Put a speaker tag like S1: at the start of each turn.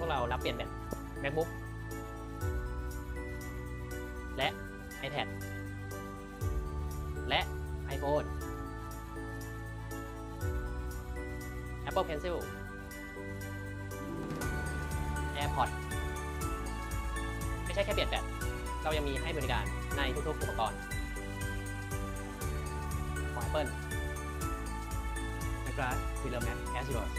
S1: วกเรารับเปลี่ยนแบต MacBook และ iPad และ iPhone Apple Pencil AirPods ไม่ใช่แค่เปลี่ยนแบตเรายังมีให้บริการในทุกๆอุปกรณ์ของ Apple Microsoft Windows Mac as yours